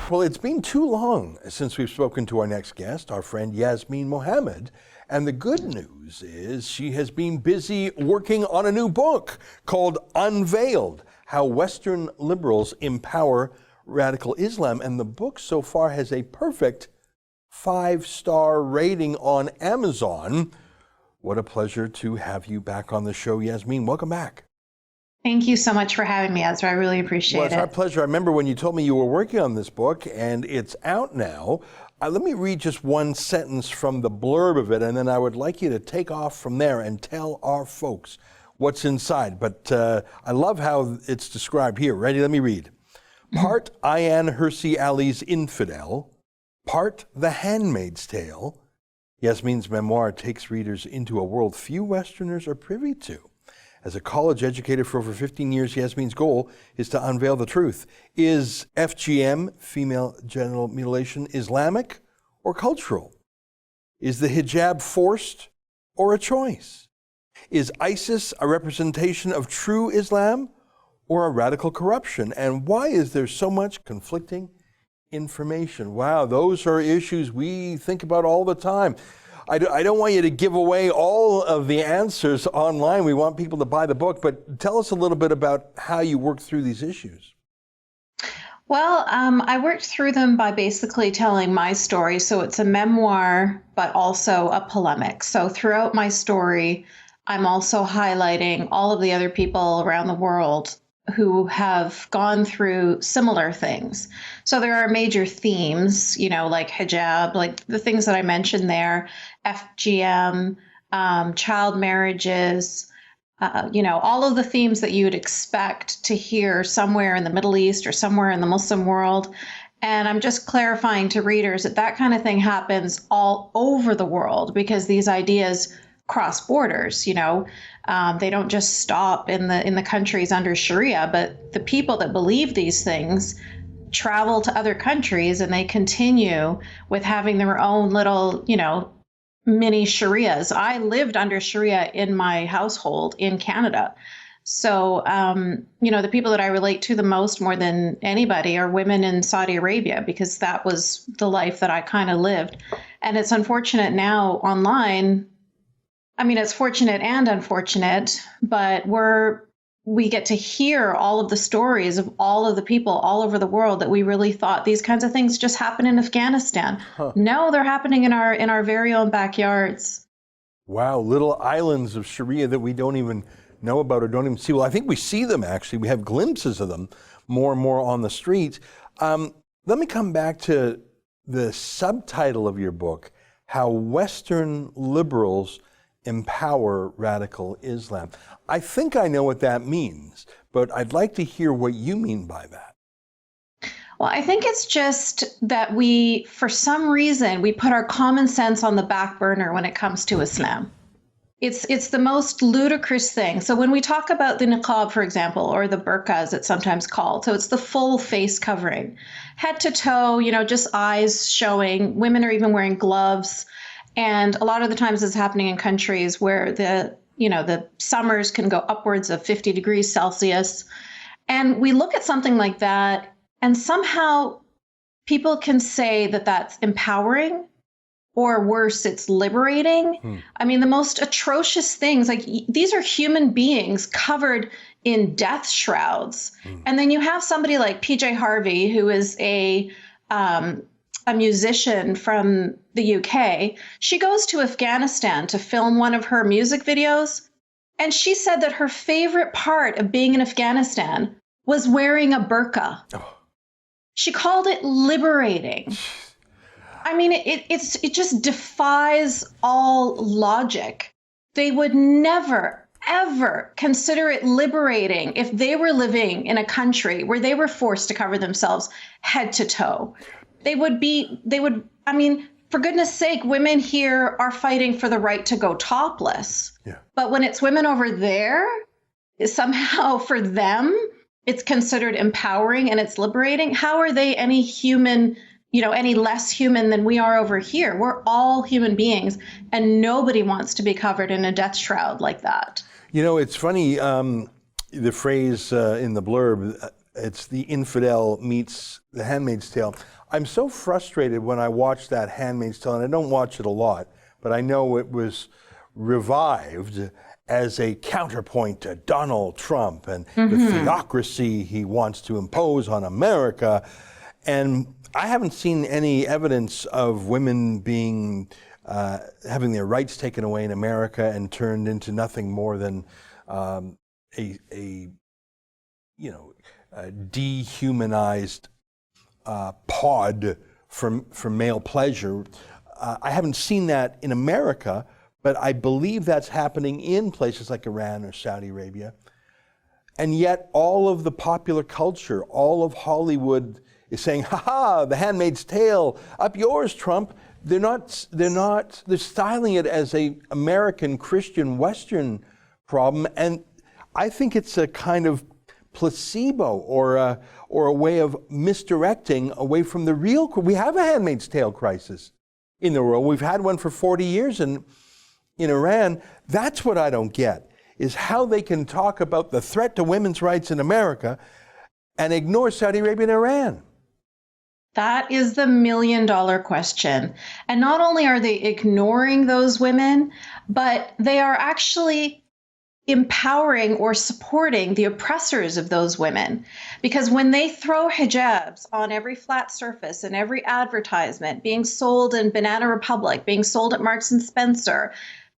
Well, it's been too long since we've spoken to our next guest, our friend Yasmine Mohammed. And the good news is she has been busy working on a new book called Unveiled, How Western Liberals Empower Radical Islam. And the book so far has a perfect 5-star rating on Amazon. What a pleasure to have you back on the show, Yasmine. Welcome back. Thank you so much for having me, Ezra. I really appreciate it. Well, it's our pleasure. I remember when you told me you were working on this book, and it's out now. Let me read just one sentence from the blurb of it, and then I would like you to take off from there and tell our folks what's inside. But I love how it's described here. Ready? Let me read. Part Ayaan Hirsi Ali's Infidel, part The Handmaid's Tale. Yasmine's memoir takes readers into a world few Westerners are privy to. As a college educator for over 15 years, Yasmine's goal is to unveil the truth. Is FGM, female genital mutilation, Islamic or cultural? Is the hijab forced or a choice? Is ISIS a representation of true Islam or a radical corruption? And why is there so much conflicting information? Wow, those are issues we think about all the time. I don't want you to give away all of the answers online. We want people to buy the book, but tell us a little bit about how you work through these issues. Well, I worked through them by basically telling my story. So it's a memoir, but also a polemic. So throughout my story, I'm also highlighting all of the other people around the world who have gone through similar things. So there are major themes, like hijab, like the things that I mentioned there, FGM, child marriages, all of the themes that you would expect to hear somewhere in the Middle East or somewhere in the Muslim world. And I'm just clarifying to readers that that kind of thing happens all over the world because these ideas cross borders. They don't just stop in the countries under Sharia, but the people that believe these things travel to other countries and they continue with having their own little, mini Sharias. I lived under Sharia in my household in Canada. So, the people that I relate to the most more than anybody are women in Saudi Arabia, because that was the life that I kind of lived. And it's unfortunate now online. I mean, it's fortunate and unfortunate, but we get to hear all of the stories of all of the people all over the world that we really thought these kinds of things just happen in Afghanistan. Huh. No, they're happening in our very own backyards. Wow, little islands of Sharia that we don't even know about or don't even see. Well, I think we see them, actually. We have glimpses of them more and more on the street. Let me come back to the subtitle of your book, How Western Liberals Empower Radical Islam. I think I know what that means, but I'd like to hear what you mean by that. Well, I think it's just that for some reason, we put our common sense on the back burner when it comes to Islam. It's the most ludicrous thing. So when we talk about the niqab, for example, or the burqa as it's sometimes called, so it's the full face covering, head to toe, just eyes showing. Women are even wearing gloves. And a lot of the times it's happening in countries where the summers can go upwards of 50 degrees Celsius. And we look at something like that, and somehow people can say that that's empowering, or worse, it's liberating. I mean, the most atrocious things, like these are human beings covered in death shrouds. And then you have somebody like PJ Harvey, who is a musician from the UK. She goes to Afghanistan to film one of her music videos. And she said that her favorite part of being in Afghanistan was wearing a burqa. Oh. She called it liberating. I mean, it just defies all logic. They would never, ever consider it liberating if they were living in a country where they were forced to cover themselves head to toe. I mean, for goodness sake, women here are fighting for the right to go topless. Yeah. But when it's women over there, somehow for them, it's considered empowering and it's liberating. How are they any less human than we are over here? We're all human beings, and nobody wants to be covered in a death shroud like that. It's funny, the phrase in the blurb, It's the infidel meets the Handmaid's Tale. I'm so frustrated when I watch that Handmaid's Tale, and I don't watch it a lot, but I know it was revived as a counterpoint to Donald Trump and the theocracy he wants to impose on America. And I haven't seen any evidence of women being having their rights taken away in America and turned into nothing more than a dehumanized pod for male pleasure. I haven't seen that in America, but I believe that's happening in places like Iran or Saudi Arabia. And yet all of the popular culture, all of Hollywood is saying, ha, The Handmaid's Tale, up yours, Trump. They're styling it as a American Christian Western problem. And I think it's a kind of placebo or a way of misdirecting away from the real. We have a Handmaid's Tale crisis in the world. We've had one for 40 years in Iran. That's what I don't get, is how they can talk about the threat to women's rights in America and ignore Saudi Arabia and Iran. That is the million-dollar question. And not only are they ignoring those women, but they are actually empowering or supporting the oppressors of those women. Because when they throw hijabs on every flat surface and every advertisement being sold in Banana Republic, being sold at Marks and Spencer,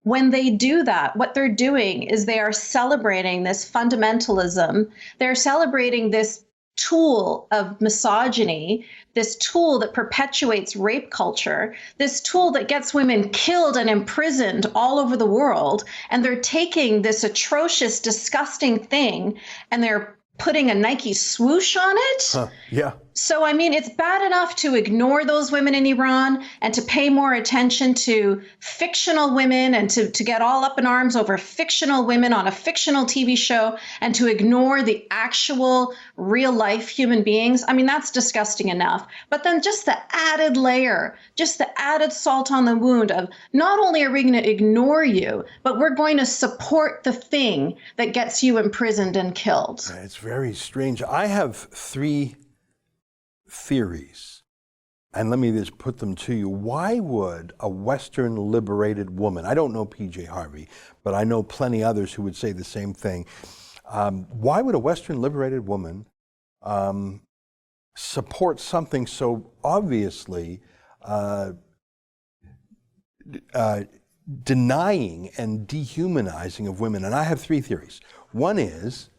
when they do that, what they're doing is they are celebrating this fundamentalism. They're celebrating this tool of misogyny, this tool that perpetuates rape culture, this tool that gets women killed and imprisoned all over the world. And they're taking this atrocious, disgusting thing and they're putting a Nike swoosh on it. Yeah. So, I mean, it's bad enough to ignore those women in Iran and to pay more attention to fictional women and to get all up in arms over fictional women on a fictional TV show and to ignore the actual real life human beings. I mean, that's disgusting enough. But then just the added layer, just the added salt on the wound of not only are we going to ignore you, but we're going to support the thing that gets you imprisoned and killed. It's very strange. I have three theories, and let me just put them to you. Why would a Western liberated woman, I don't know PJ Harvey, but I know plenty others who would say the same thing. Why would a Western liberated woman support something so obviously denying and dehumanizing of women? And I have three theories. One is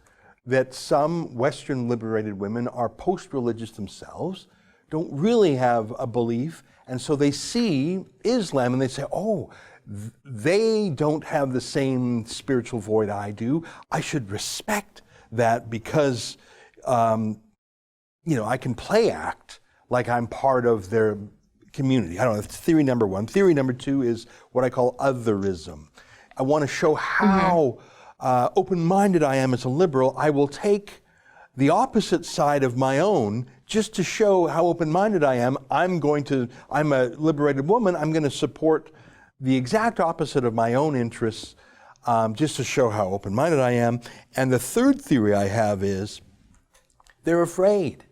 that some Western liberated women are post-religious themselves, don't really have a belief, and so they see Islam and they say, oh, they don't have the same spiritual void I do. I should respect that because, I can play act like I'm part of their community. I don't know, that's theory number one. Theory number two is what I call otherism. I want to show how open-minded I am as a liberal. I will take the opposite side of my own just to show how open-minded I am. I'm a liberated woman. I'm going to support the exact opposite of my own interests just to show how open-minded I am. And the third theory I have is they're afraid.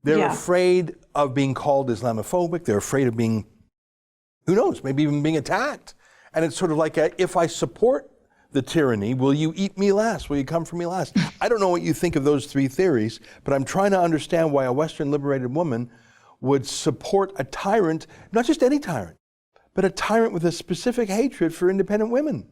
They're afraid of being called Islamophobic. They're afraid of being, who knows, maybe even being attacked. And it's sort of like, if I support the tyranny, will you eat me last? Will you come for me last? I don't know what you think of those three theories, but I'm trying to understand why a Western liberated woman would support a tyrant, not just any tyrant, but a tyrant with a specific hatred for independent women.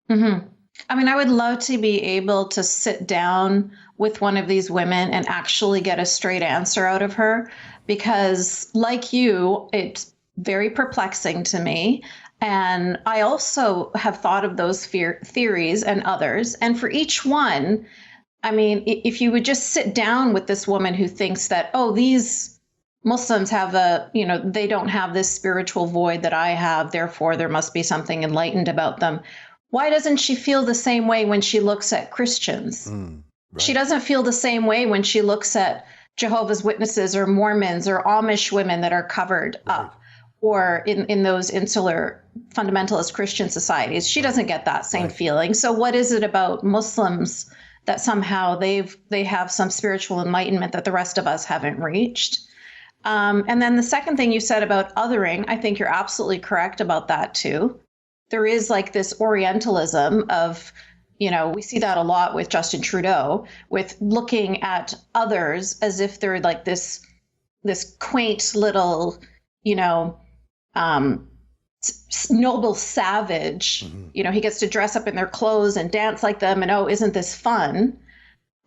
Mm-hmm. I mean, I would love to be able to sit down with one of these women and actually get a straight answer out of her, because like you, it's very perplexing to me. And I also have thought of those theories and others. And for each one, I mean, if you would just sit down with this woman who thinks that, oh, these Muslims have they don't have this spiritual void that I have, therefore there must be something enlightened about them. Why doesn't she feel the same way when she looks at Christians? Right. She doesn't feel the same way when she looks at Jehovah's Witnesses or Mormons or Amish women that are covered up, or in those insular fundamentalist Christian societies. She doesn't get that same feeling. So what is it about Muslims that somehow they have some spiritual enlightenment that the rest of us haven't reached. And then the second thing you said about othering, I think you're absolutely correct about that too. There is like this Orientalism of, we see that a lot with Justin Trudeau, with looking at others as if they're like this quaint little, noble savage. He gets to dress up in their clothes and dance like them, and oh, isn't this fun?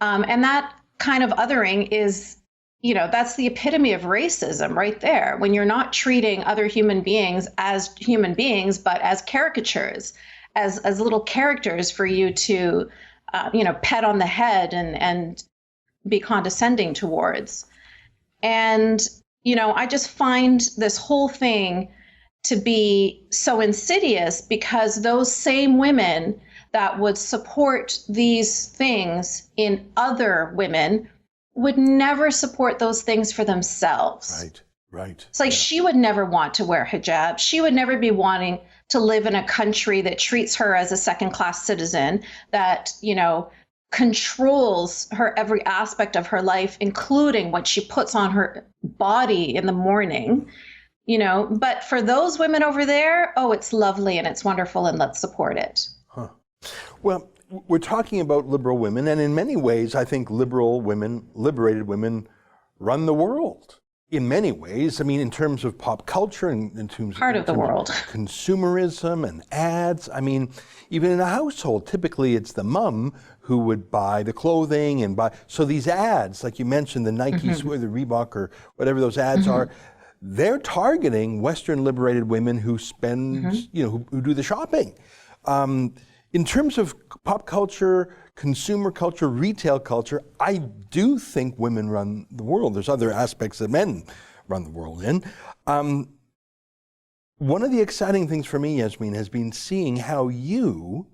And that kind of othering is, that's the epitome of racism right there, when you're not treating other human beings as human beings, but as caricatures, as little characters for you to, pet on the head and be condescending towards. And, I just find this whole thing to be so insidious, because those same women that would support these things in other women would never support those things for themselves. Right. It's like she would never want to wear hijab. She would never be wanting to live in a country that treats her as a second-class citizen, that, controls her every aspect of her life, including what she puts on her body in the morning. But for those women over there, oh, it's lovely and it's wonderful and let's support it. Well, we're talking about liberal women, and in many ways, I think liberal women, liberated women, run the world. In many ways, I mean, in terms of pop culture, and in terms of the world, consumerism and ads. I mean, even in a household, typically it's the mom who would buy the clothing and buy. So these ads, like you mentioned, the Nike, or the Reebok, or whatever those ads are, they're targeting Western liberated women who spend, who do the shopping. In terms of pop culture, consumer culture, retail culture, I do think women run the world. There's other aspects that men run the world in. One of the exciting things for me, Yasmine, has been seeing how you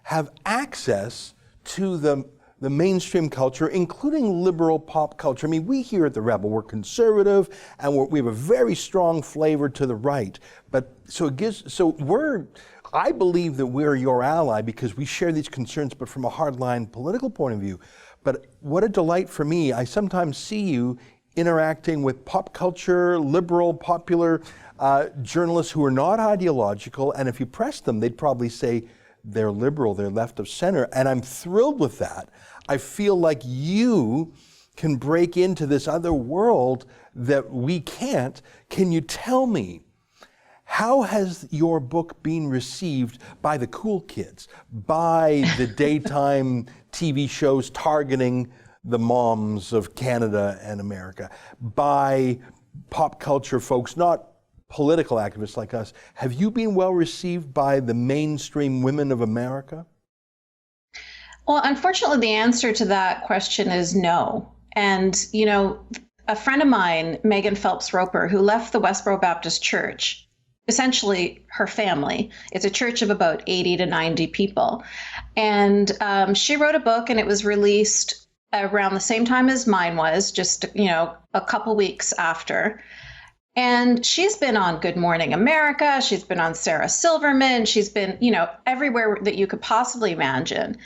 have access to the mainstream culture, including liberal pop culture. I mean, we here at The Rebel, we're conservative, and we have a very strong flavor to the right. But I believe that we're your ally because we share these concerns, but from a hardline political point of view. But what a delight for me. I sometimes see you interacting with pop culture, liberal, popular journalists who are not ideological, and if you press them, they'd probably say they're liberal, they're left of center, and I'm thrilled with that. I feel like you can break into this other world that we can't. Can you tell me, how has your book been received by the cool kids, by the daytime TV shows targeting the moms of Canada and America, by pop culture folks, not political activists like us? Have you been well received by the mainstream women of America? Well, unfortunately, the answer to that question is no. And, a friend of mine, Megan Phelps Roper, who left the Westboro Baptist Church, essentially her family. It's a church of about 80 to 90 people. And she wrote a book, and it was released around the same time as mine was, just, a couple weeks after. And she's been on Good Morning America. She's been on Sarah Silverman. She's been, everywhere that you could possibly imagine.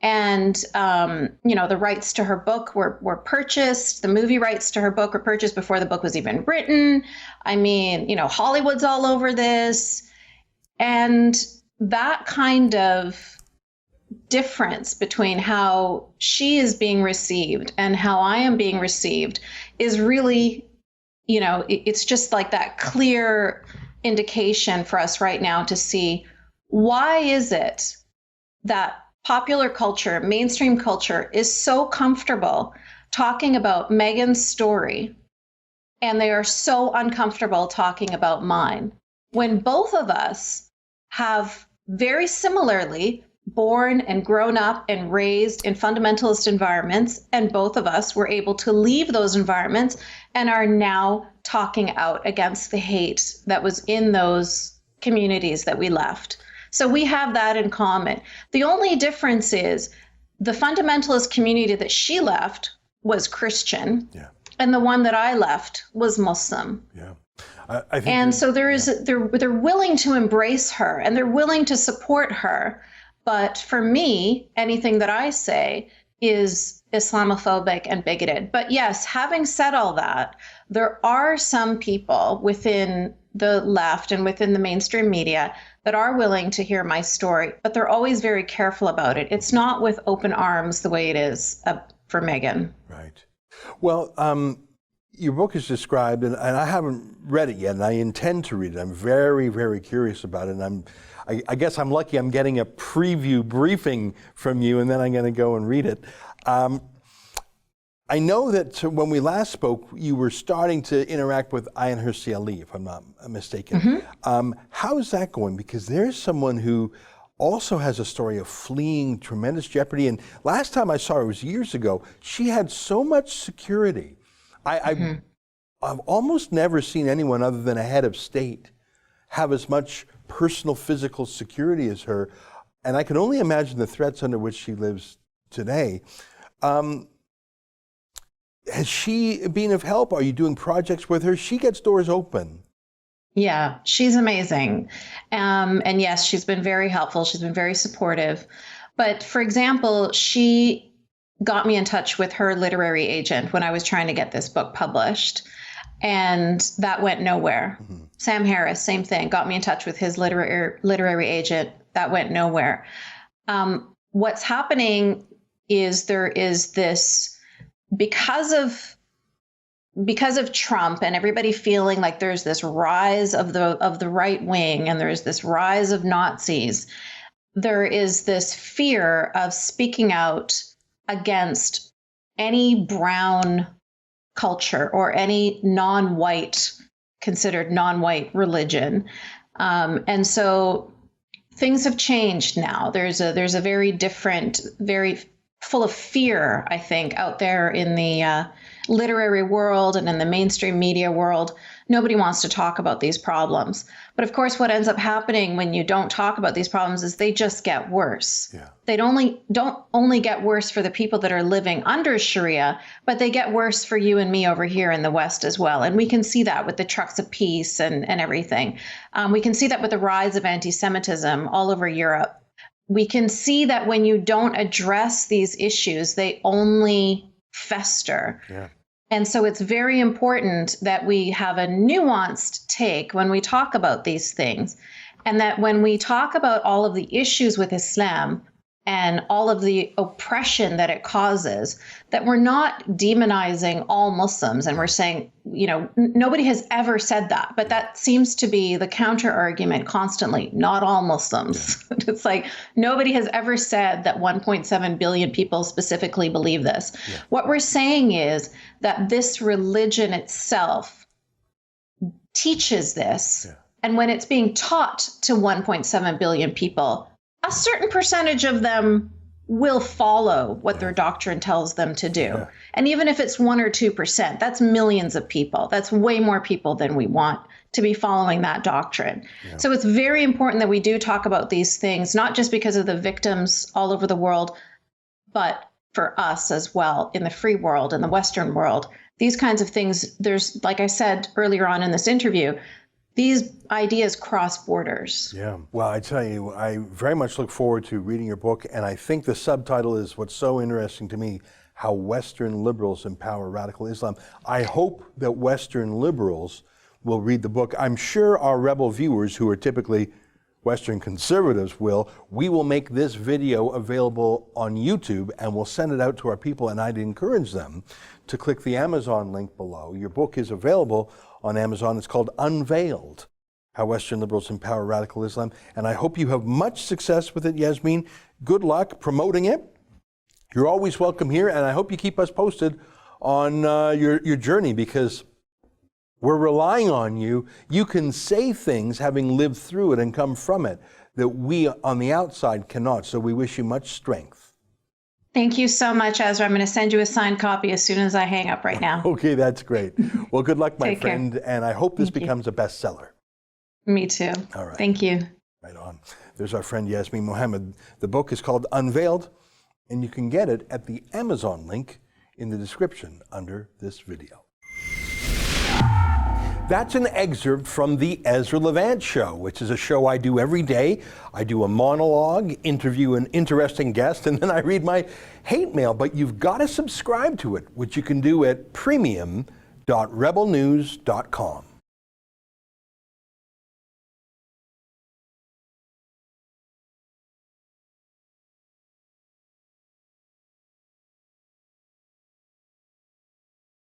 And, the rights to her book were purchased. The movie rights to her book were purchased before the book was even written. I mean, Hollywood's all over this. And that kind of difference between how she is being received and how I am being received is really, it's just like that clear indication for us right now to see, why is it that popular culture, mainstream culture, is so comfortable talking about Megan's story, and they are so uncomfortable talking about mine, when both of us have very similarly born and grown up and raised in fundamentalist environments, and both of us were able to leave those environments and are now talking out against the hate that was in those communities that we left. So we have that in common. The only difference is the fundamentalist community that she left was Christian, and the one that I left was Muslim. I think so they're willing to embrace her, and they're willing to support her. But for me, anything that I say is Islamophobic and bigoted. But yes, having said all that, there are some people within the left and within the mainstream media that are willing to hear my story, but they're always very careful about it. It's not with open arms the way it is for Megan. Right. Well, your book is described, and I haven't read it yet, and I intend to read it. I'm very, very curious about it, and I guess I'm lucky I'm getting a preview briefing from you, and then I'm going to go and read it. I know that when we last spoke, you were starting to interact with Ayan Hirsi Ali, if I'm not mistaken. Mm-hmm. How's that going? Because there's someone who also has a story of fleeing tremendous jeopardy. And last time I saw her was years ago. She had so much security. I've almost never seen anyone other than a head of state have as much personal physical security as her. And I can only imagine the threats under which she lives today. Has she been of help? Are you doing projects with her? She gets doors open. Yeah, she's amazing. And yes, she's been very helpful. She's been very supportive. But for example, she got me in touch with her literary agent when I was trying to get this book published. And that went nowhere. Mm-hmm. Sam Harris, same thing, got me in touch with his literary agent. That went nowhere. What's happening is there is this, because of Trump and everybody feeling like there's this rise of the right wing and there's this rise of Nazis, there is this fear of speaking out against any brown culture or any considered non-white religion. And so things have changed now. There's a very different, very full of fear, I think, out there in the literary world and in the mainstream media world. Nobody wants to talk about these problems. But of course, what ends up happening when you don't talk about these problems is they just get worse. Yeah. They don't only get worse for the people that are living under Sharia, but they get worse for you and me over here in the West as well. And we can see that with the trucks of peace and everything. We can see that with the rise of anti-Semitism all over Europe. We can see that when you don't address these issues, they only fester. Yeah. And so it's very important that we have a nuanced take when we talk about these things, and that when we talk about all of the issues with Islam and all of the oppression that it causes, that we're not demonizing all Muslims and we're saying, nobody has ever said that, but that seems to be the counter argument constantly, not all Muslims. Yeah. It's like nobody has ever said that 1.7 billion people specifically believe this. Yeah. What we're saying is that this religion itself teaches this. Yeah. And when it's being taught to 1.7 billion people, a certain percentage of them will follow what their doctrine tells them to do. Yeah. And even if it's 1 or 2%, that's millions of people. That's way more people than we want to be following that doctrine. Yeah. So it's very important that we do talk about these things, not just because of the victims all over the world, but for us as well in the free world, in the Western world. These kinds of things, there's, like I said earlier on in this interview, these ideas cross borders. Yeah. Well, I tell you, I very much look forward to reading your book, and I think the subtitle is what's so interesting to me, How Western Liberals Empower Radical Islam. I hope that Western liberals will read the book. I'm sure our rebel viewers, who are typically Western conservatives, will. We will make this video available on YouTube, and we'll send it out to our people, and I'd encourage them to click the Amazon link below. Your book is available on Amazon. It's called Unveiled, How Western Liberals Empower Radical Islam. And I hope you have much success with it, Yasmine. Good luck promoting it. You're always welcome here, and I hope you keep us posted on your journey, because we're relying on you. You can say things having lived through it and come from it that we on the outside cannot. So we wish you much strength. Thank you so much, Ezra. I'm going to send you a signed copy as soon as I hang up right now. Okay, that's great. Well, good luck, my friend, care. And I hope this becomes a bestseller. Me too. All right. Thank you. Right on. There's our friend Yasmine Mohammed. The book is called Unveiled, and you can get it at the Amazon link in the description under this video. That's an excerpt from the Ezra Levant Show, which is a show I do every day. I do a monologue, interview an interesting guest, and then I read my hate mail. But you've got to subscribe to it, which you can do at premium.rebelnews.com.